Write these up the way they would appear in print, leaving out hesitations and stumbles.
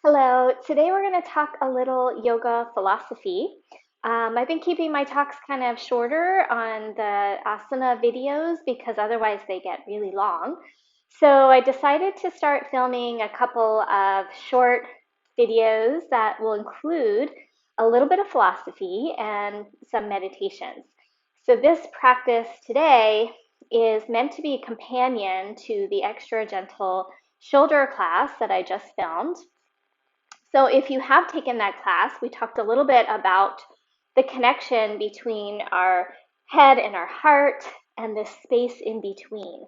Hello, today we're going to talk a little yoga philosophy. I've been keeping my talks kind of shorter on the asana videos because otherwise they get really long. So I decided to start filming a couple of short videos that will include a little bit of philosophy and some meditations. So this practice today is meant to be a companion to the extra gentle shoulder class that I just filmed. So if you have taken that class, we talked a little bit about the connection between our head and our heart and the space in between.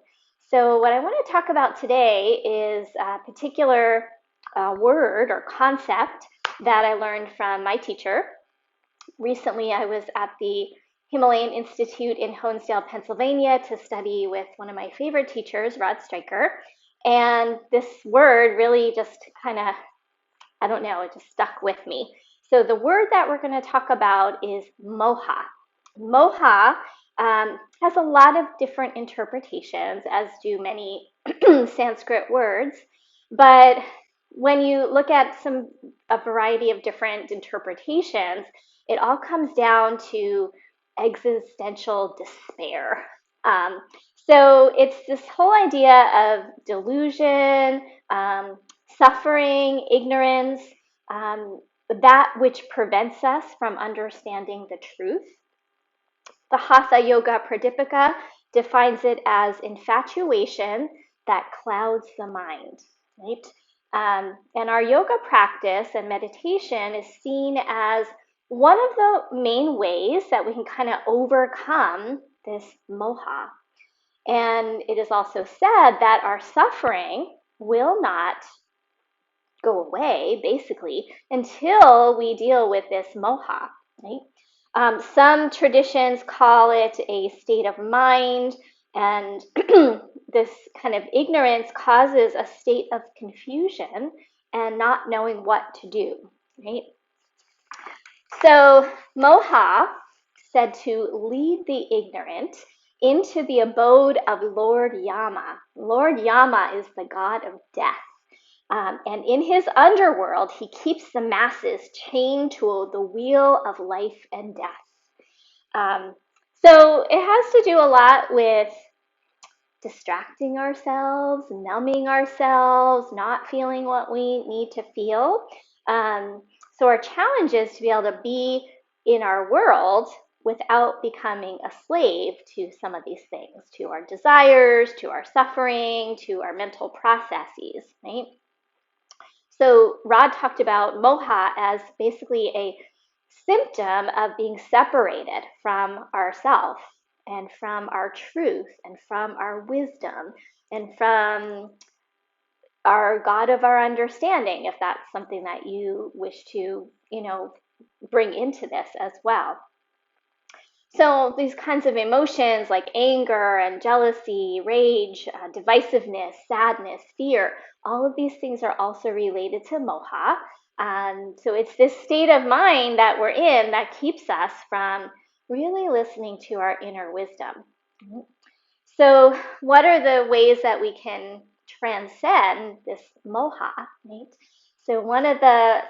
So what I want to talk about today is a particular word or concept that I learned from my teacher. Recently, I was at the Himalayan Institute in Honesdale, Pennsylvania to study with one of my favorite teachers, Rod Stryker. And this word really just kind of, I don't know, it just stuck with me. So the word that we're going to talk about is moha. Moha has a lot of different interpretations, as do many Sanskrit words. But when you look at a variety of different interpretations, it all comes down to existential despair. Um, so it's this whole idea of delusion, suffering, ignorance, that which prevents us from understanding the truth. The Hatha Yoga Pradipika defines it as infatuation that clouds the mind, right? And our yoga practice and meditation is seen as one of the main ways that we can kind of overcome this moha. And it is also said that our suffering will not go away, basically, until we deal with this moha, right? Some traditions call it a state of mind, and this kind of ignorance causes a state of confusion and not knowing what to do, right? So, moha said to lead the ignorant into the abode of Lord Yama. Lord Yama is the god of death. And in his underworld, he keeps the masses chained to the wheel of life and death. Um, so it has to do a lot with distracting ourselves, numbing ourselves, not feeling what we need to feel. So our challenge is to be able to be in our world without becoming a slave to some of these things, to our desires, to our suffering, to our mental processes, right? So Rod talked about moha as basically a symptom of being separated from ourself and from our truth and from our wisdom and from our God of our understanding, if that's something that you wish to, bring into this as well. So these kinds of emotions like anger and jealousy, rage, divisiveness, sadness, fear, all of these things are also related to moha. So it's this state of mind that we're in that keeps us from really listening to our inner wisdom. So what are the ways that we can transcend this moha, right? So one of the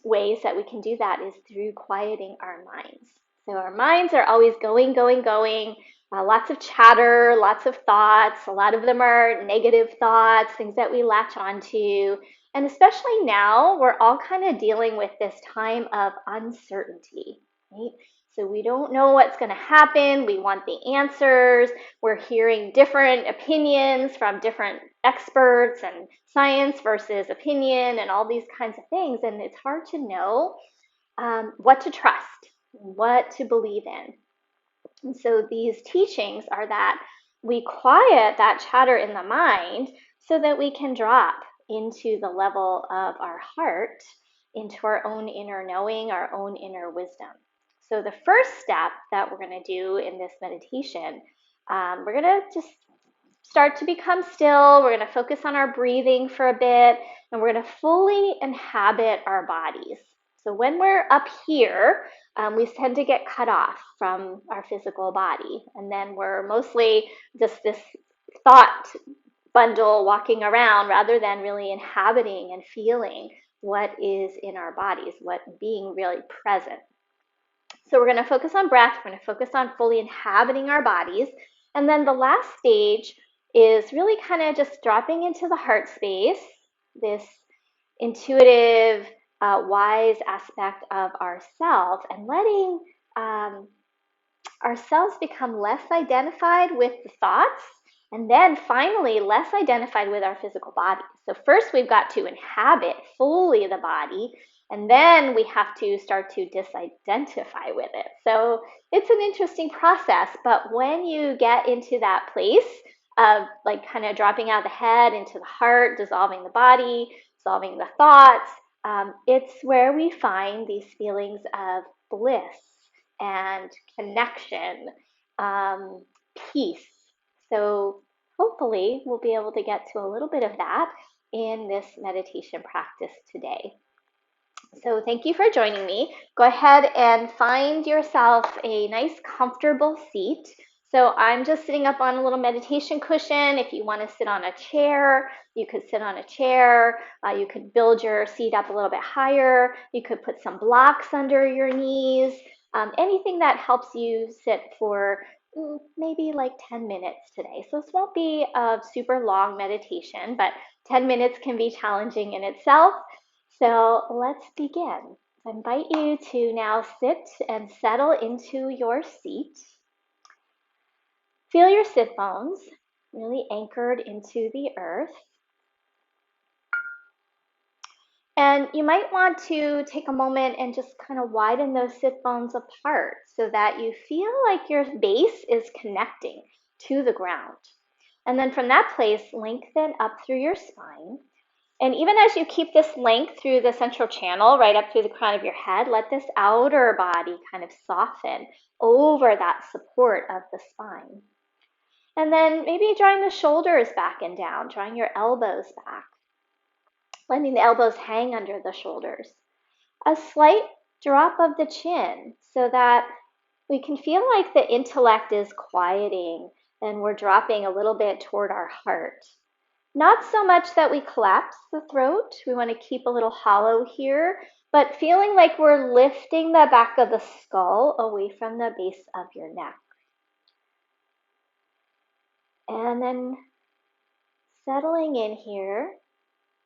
ways that we can do that is through quieting our minds. So our minds are always going, going, going. Lots of chatter, lots of thoughts. A lot of them are negative thoughts, things that we latch onto. And especially now, we're all kind of dealing with this time of uncertainty, right? So we don't know what's going to happen. We want the answers. We're hearing different opinions from different experts and science versus opinion and all these kinds of things. And it's hard to know what to trust, what to believe in. And so these teachings are that we quiet that chatter in the mind so that we can drop into the level of our heart, into our own inner knowing, our own inner wisdom. So the first step that we're going to do in this meditation, we're going to just start to become still. We're going to focus on our breathing for a bit, and we're going to fully inhabit our bodies. So when we're up here, we tend to get cut off from our physical body, and then we're mostly just this thought bundle walking around rather than really inhabiting and feeling what is in our bodies, what being really present. So we're going to focus on breath. We're going to focus on fully inhabiting our bodies. And then the last stage is really kind of just dropping into the heart space, this intuitive, wise aspect of ourself, and letting ourselves become less identified with the thoughts, and then finally less identified with our physical body. So first we've got to inhabit fully the body, and then we have to start to disidentify with it. So it's an interesting process, but when you get into that place of like kind of dropping out of the head into the heart, dissolving the body, dissolving the thoughts, it's where we find these feelings of bliss and connection, um, peace. So hopefully we'll be able to get to a little bit of that in this meditation practice today. So thank you for joining me. Go ahead and find yourself a nice comfortable seat. So I'm just sitting up on a little meditation cushion. If you want to sit on a chair, you could sit on a chair. You could build your seat up a little bit higher. You could put some blocks under your knees. Anything that helps you sit for maybe like 10 minutes today. So this won't be a super long meditation, but 10 minutes can be challenging in itself. So let's begin. I invite you to now sit and settle into your seat. Feel your sit bones really anchored into the earth. And you might want to take a moment and just kind of widen those sit bones apart so that you feel like your base is connecting to the ground. And then from that place, lengthen up through your spine. And even as you keep this length through the central channel, right up through the crown of your head, let this outer body kind of soften over that support of the spine. And then maybe drawing the shoulders back and down, drawing your elbows back, letting the elbows hang under the shoulders. A slight drop of the chin so that we can feel like the intellect is quieting and we're dropping a little bit toward our heart. Not so much that we collapse the throat. We want to keep a little hollow here, but feeling like we're lifting the back of the skull away from the base of your neck. And then settling in here,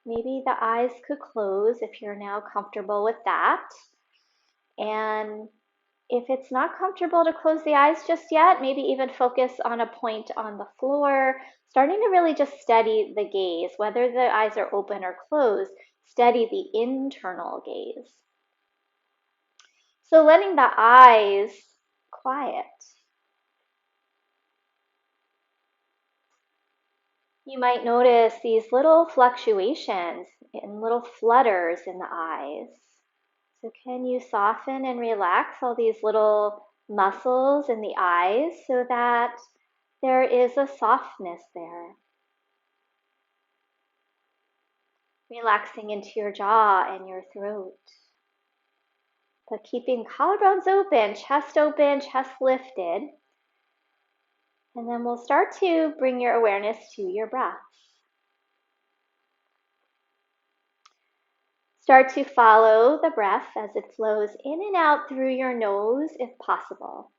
maybe the eyes could close if you're now comfortable with that. And if it's not comfortable to close the eyes just yet, maybe even focus on a point on the floor, starting to really just steady the gaze, whether the eyes are open or closed, steady the internal gaze. So letting the eyes quiet. You might notice these little fluctuations and little flutters in the eyes. So can you soften and relax all these little muscles in the eyes so that there is a softness there? Relaxing into your jaw and your throat. But keeping collarbones open, chest lifted. And then we'll start to bring your awareness to your breath. Start to follow the breath as it flows in and out through your nose if possible.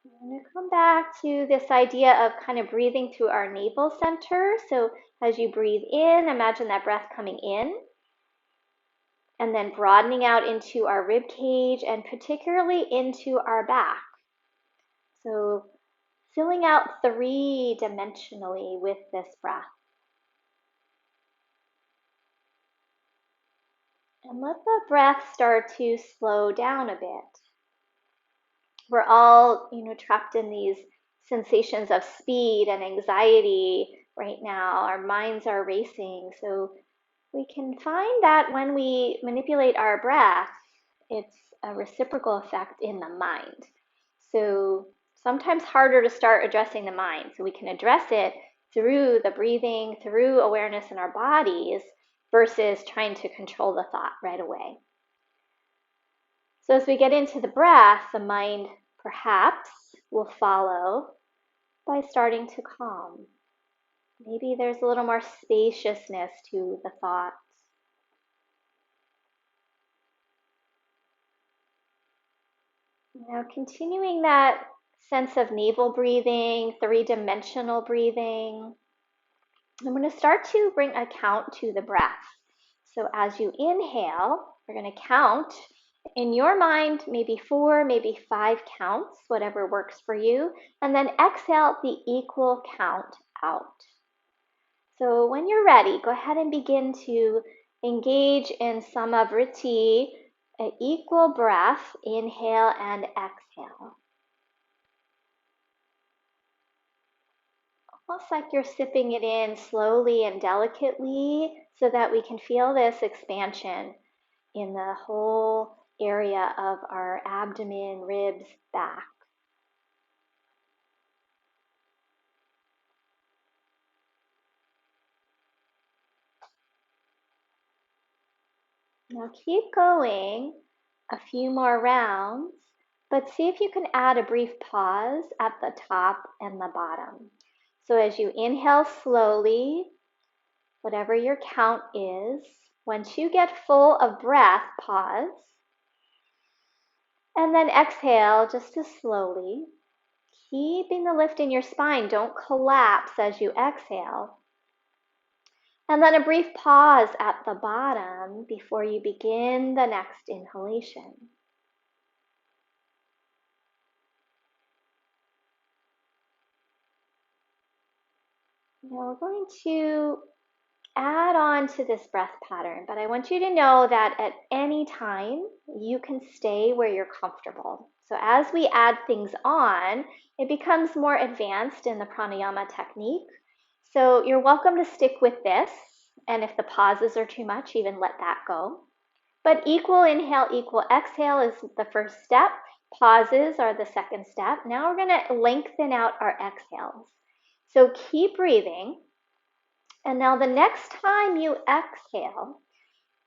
I'm going to come back to this idea of kind of breathing through our navel center. So as you breathe in, imagine that breath coming in and then broadening out into our rib cage and particularly into our back. So filling out three-dimensionally with this breath. And let the breath start to slow down a bit. We're all, trapped in these sensations of speed and anxiety right now. Our minds are racing. So we can find that when we manipulate our breath, it's a reciprocal effect in the mind. So sometimes harder to start addressing the mind. So we can address it through the breathing, through awareness in our bodies, versus trying to control the thought right away. So as we get into the breath, the mind perhaps will follow by starting to calm. Maybe there's a little more spaciousness to the thoughts. Now, continuing that sense of navel breathing, three-dimensional breathing, I'm going to start to bring a count to the breath. So as you inhale, we're going to count in your mind, maybe 4, maybe 5 counts, whatever works for you, and then exhale the equal count out. So when you're ready, go ahead and begin to engage in samavriti, an equal breath, inhale and exhale. Almost like you're sipping it in slowly and delicately so that we can feel this expansion in the whole area of our abdomen, ribs, back. Now keep going a few more rounds, but see if you can add a brief pause at the top and the bottom. So as you inhale slowly, whatever your count is, once you get full of breath, pause. And then exhale just as slowly, keeping the lift in your spine. Don't collapse as you exhale. And then a brief pause at the bottom before you begin the next inhalation. Now we're going to add on to this breath pattern, but I want you to know that at any time you can stay where you're comfortable. So as we add things on, it becomes more advanced in the pranayama technique. So you're welcome to stick with this, and if the pauses are too much, even let that go. But equal inhale, equal exhale is the first step. Pauses are the second step. Now we're going to lengthen out our exhales. So keep breathing. And now the next time you exhale,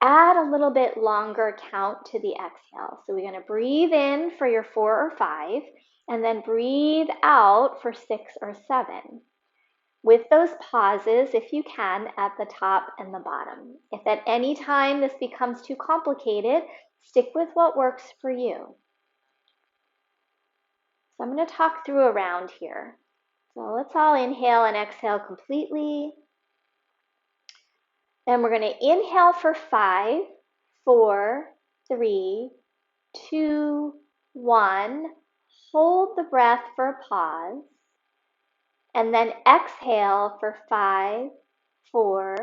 add a little bit longer count to the exhale. So we're going to breathe in for your 4 or 5, and then breathe out for 6 or 7. With those pauses, if you can, at the top and the bottom. If at any time this becomes too complicated, stick with what works for you. So I'm going to talk through a round here. So let's all inhale and exhale completely. Then we're going to inhale for 5, 4, 3, 2, 1. Hold the breath for a pause. And then exhale for 5, 4,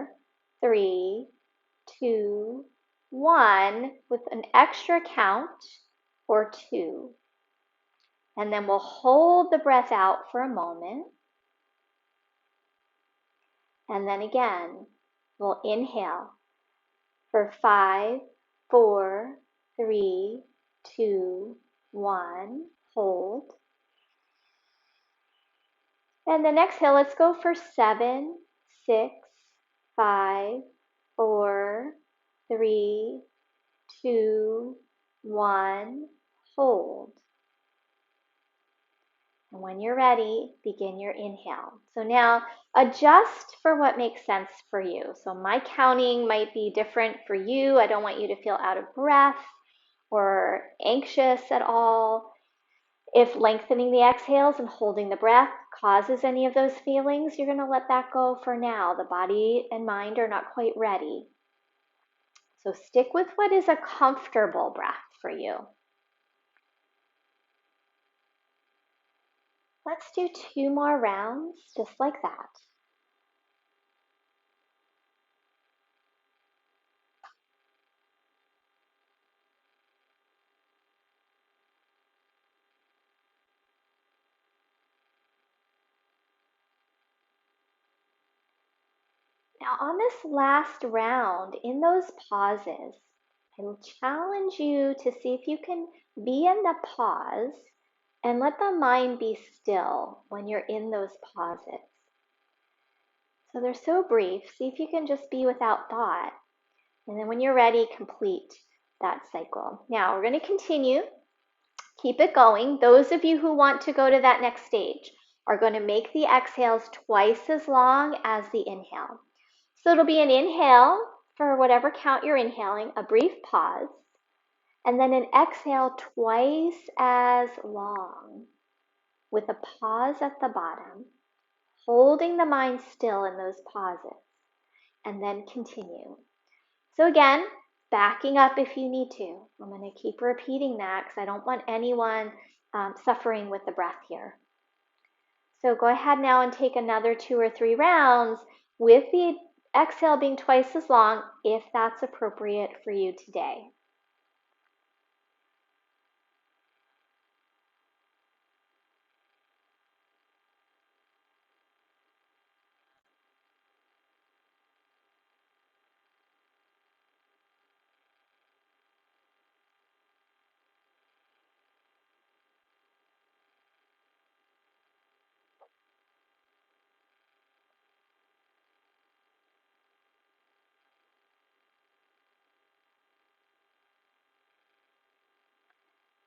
3, 2, 1 with an extra count or 2. And then we'll hold the breath out for a moment. And then again, we'll inhale for 5, 4, 3, 2, 1. Hold. And then exhale, let's go for 7, 6, 5, 4, 3, 2, 1. Hold. And when you're ready, begin your inhale. So now adjust for what makes sense for you. So my counting might be different for you. I don't want you to feel out of breath or anxious at all. If lengthening the exhales and holding the breath causes any of those feelings, you're going to let that go for now. The body and mind are not quite ready. So stick with what is a comfortable breath for you. Let's do 2 more rounds, just like that. Now on this last round, in those pauses, I will challenge you to see if you can be in the pause and let the mind be still when you're in those pauses. So they're so brief. See if you can just be without thought. And then when you're ready, complete that cycle. Now we're going to continue. Keep it going. Those of you who want to go to that next stage. are going to make the exhales twice as long as the inhale. So it'll be an inhale for whatever count you're inhaling, a brief pause, and then an exhale twice as long with a pause at the bottom, holding the mind still in those pauses, and then continue. So again, backing up if you need to. I'm going to keep repeating that because I don't want anyone suffering with the breath here. So go ahead now and take another 2 or 3 rounds with the exhale being twice as long if that's appropriate for you today.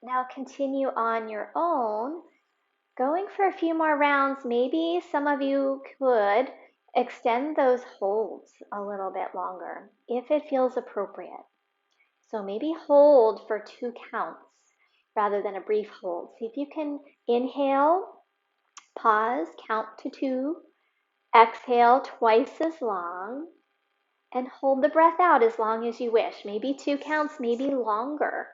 Now continue on your own, going for a few more rounds. Maybe some of you could extend those holds a little bit longer if it feels appropriate. So maybe hold for 2 counts rather than a brief hold. See if you can inhale, pause, count to 2, exhale twice as long, and hold the breath out as long as you wish. Maybe 2 counts, maybe longer.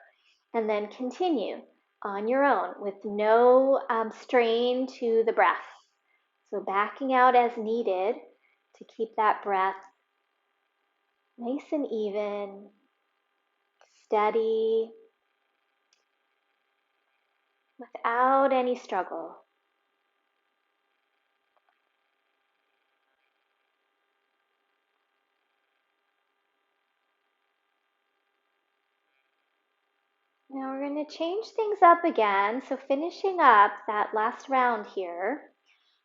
And then continue on your own with no strain to the breath. So backing out as needed to keep that breath nice and even, steady, without any struggle. Now we're going to change things up again. So finishing up that last round here.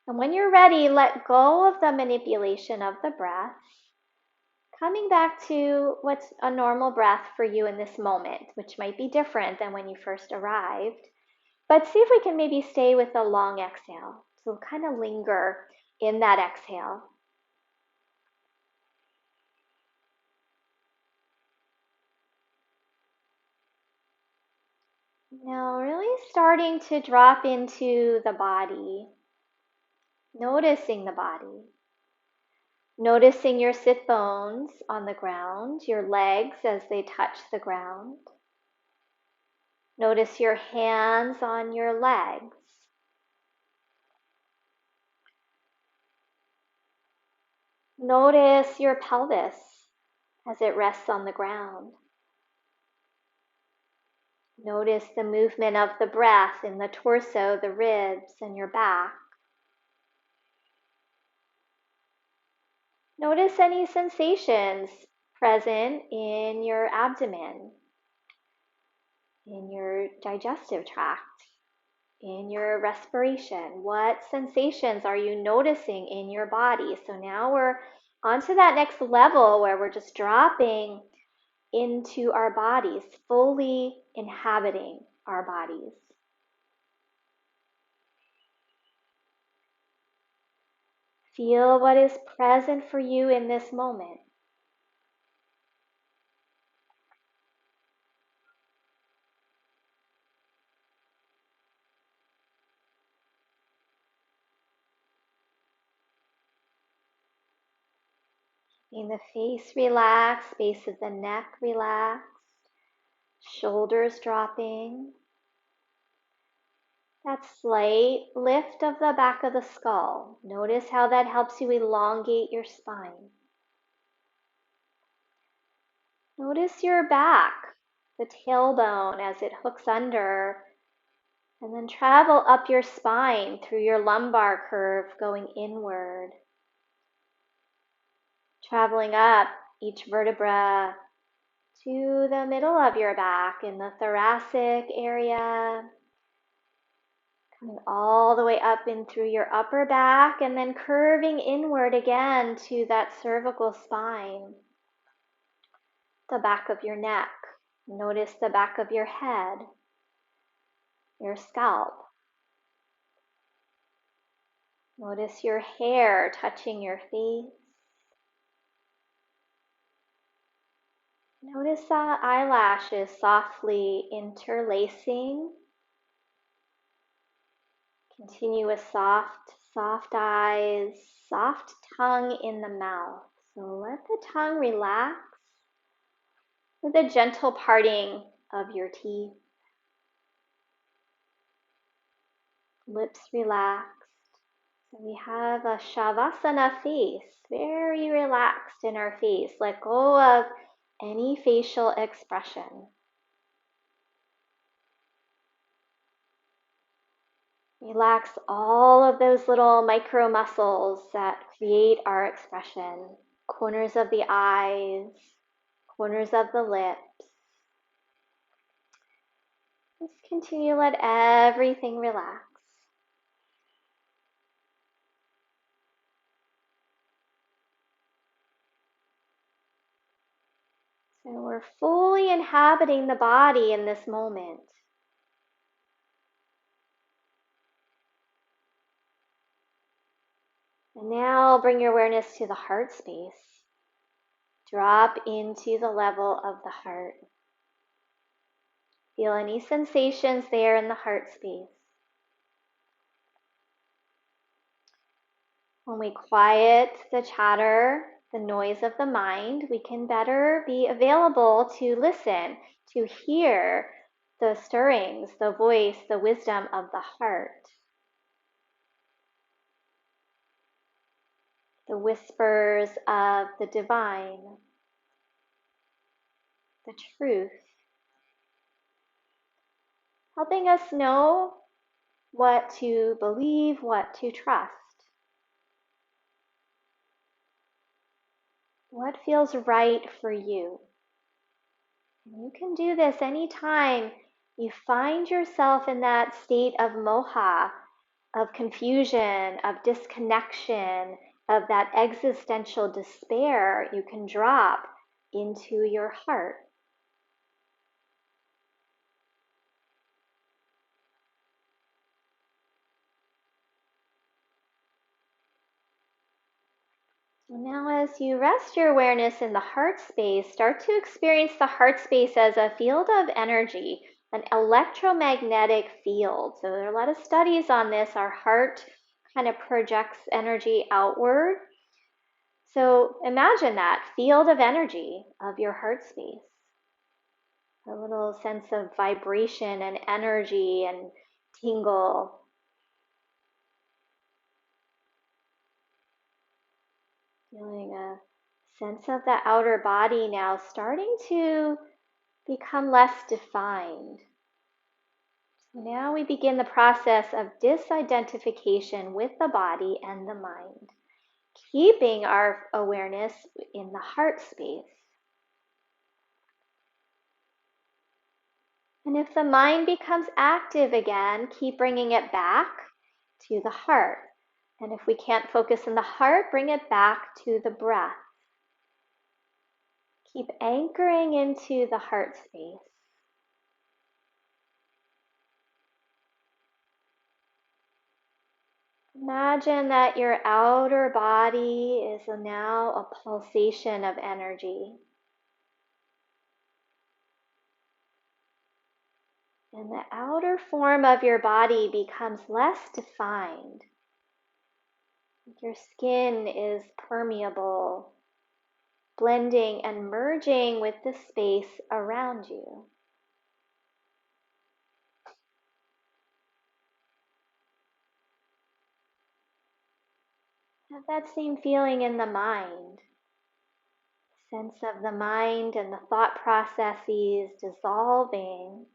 And when you're ready, let go of the manipulation of the breath. Coming back to what's a normal breath for you in this moment, which might be different than when you first arrived. But see if we can maybe stay with a long exhale. So kind of linger in that exhale. Now really starting to drop into the body, noticing the body. Noticing your sit bones on the ground, your legs as they touch the ground. Notice your hands on your legs. Notice your pelvis as it rests on the ground. Notice the movement of the breath in the torso, the ribs, and your back. Notice any sensations present in your abdomen, in your digestive tract, in your respiration. What sensations are you noticing in your body? So now we're on to that next level where we're just dropping into our bodies, fully inhabiting our bodies. Feel what is present for you in this moment. In the face relaxed, base of the neck relaxed, shoulders dropping. That slight lift of the back of the skull. Notice how that helps you elongate your spine. Notice your back, the tailbone as it hooks under, and then travel up your spine through your lumbar curve going inward. Traveling up each vertebra to the middle of your back in the thoracic area, coming all the way up in through your upper back and then curving inward again to that cervical spine, the back of your neck. Notice the back of your head, your scalp. Notice your hair touching your face. Notice the eyelashes softly interlacing. Continue with soft eyes, soft tongue in the mouth. So let the tongue relax with a gentle parting of your teeth. Lips relaxed. So we have a Shavasana face, very relaxed in our face. Let go of any facial expression. Relax all of those little micro muscles that create our expression. Corners of the eyes, corners of the lips. Just continue to let everything relax. So we're fully inhabiting the body in this moment. And now bring your awareness to the heart space. Drop into the level of the heart. Feel any sensations there in the heart space. When we quiet the chatter, the noise of the mind, we can better be available to listen, to hear the stirrings, the voice, the wisdom of the heart. The whispers of the divine, the truth, helping us know what to believe, what to trust. What feels right for you? And you can do this anytime you find yourself in that state of moha, of confusion, of disconnection, of that existential despair. You can drop into your heart. Now, as you rest your awareness in the heart space, start to experience the heart space as a field of energy, an electromagnetic field. So there are a lot of studies on this. Our heart kind of projects energy outward. So imagine that field of energy of your heart space. A little sense of vibration and energy and tingle. Feeling a sense of the outer body now starting to become less defined. So now we begin the process of disidentification with the body and the mind, keeping our awareness in the heart space. And if the mind becomes active again, keep bringing it back to the heart. And if we can't focus in the heart, bring it back to the breath. Keep anchoring into the heart space. Imagine that your outer body is now a pulsation of energy. And the outer form of your body becomes less defined. Your skin is permeable, blending and merging with the space around you. Have that same feeling in the mind. Sense of the mind and the thought processes dissolving.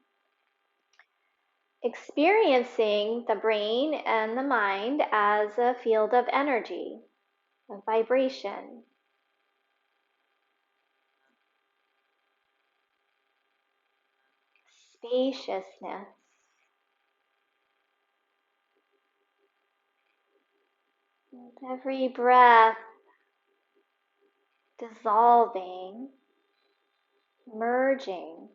Experiencing the brain and the mind as a field of energy, of vibration. Spaciousness. With every breath, dissolving, merging,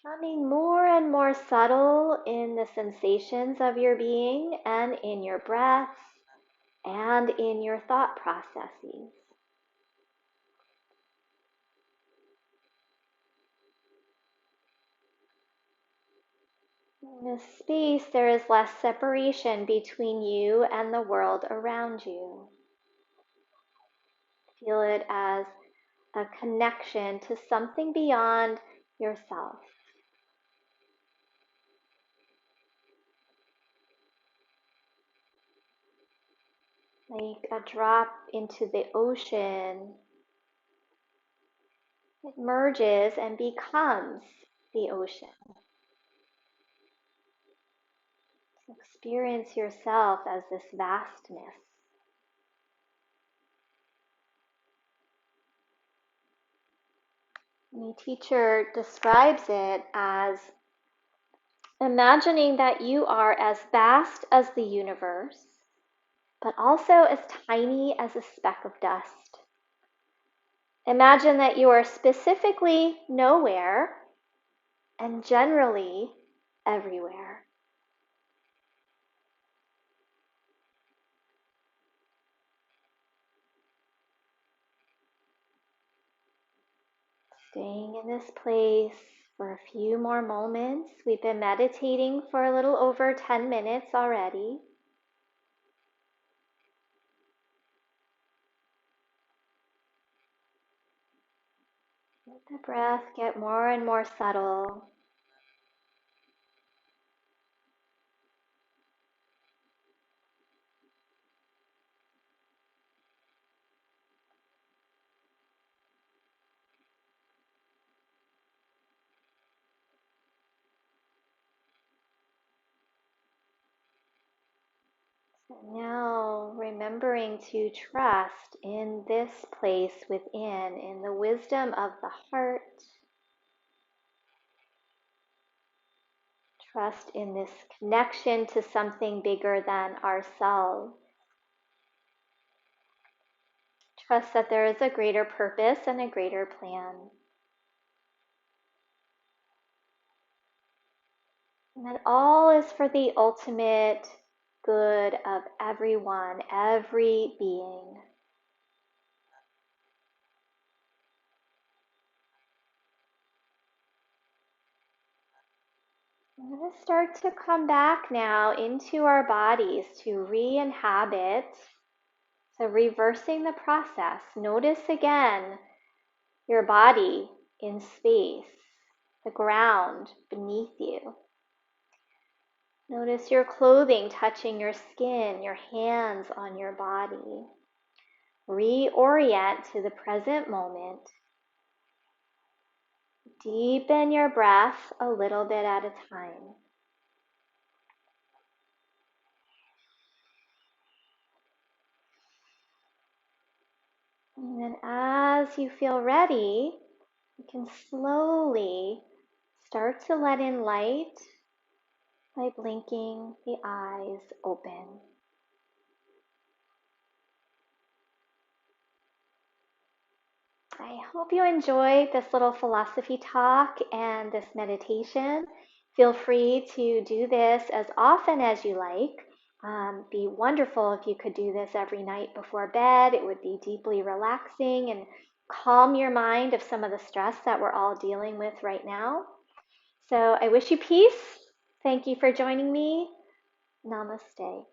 Becoming more and more subtle in the sensations of your being and in your breath and in your thought processes. In this space, there is less separation between you and the world around you. Feel it as a connection to something beyond yourself. Like a drop into the ocean, it merges and becomes the ocean. Experience yourself as this vastness. The teacher describes it as imagining that you are as vast as the universe, but also as tiny as a speck of dust. Imagine that you are specifically nowhere and generally everywhere. Staying in this place for a few more moments. We've been meditating for a little over 10 minutes already. Let the breath get more and more subtle. Now, remembering to trust in this place within, in the wisdom of the heart. Trust in this connection to something bigger than ourselves. Trust that there is a greater purpose and a greater plan. And that all is for the ultimate good of everyone, every being. I'm going to start to come back now into our bodies to re-inhabit. So reversing the process. Notice again your body in space, the ground beneath you. Notice your clothing touching your skin, your hands on your body. Reorient to the present moment. Deepen your breath a little bit at a time. And then as you feel ready, you can slowly start to let in light by blinking the eyes open. I hope you enjoyed this little philosophy talk and this meditation. Feel free to do this as often as you like. Be wonderful if you could do this every night before bed. It would be deeply relaxing and calm your mind of some of the stress that we're all dealing with right now. So I wish you peace. Thank you for joining me. Namaste.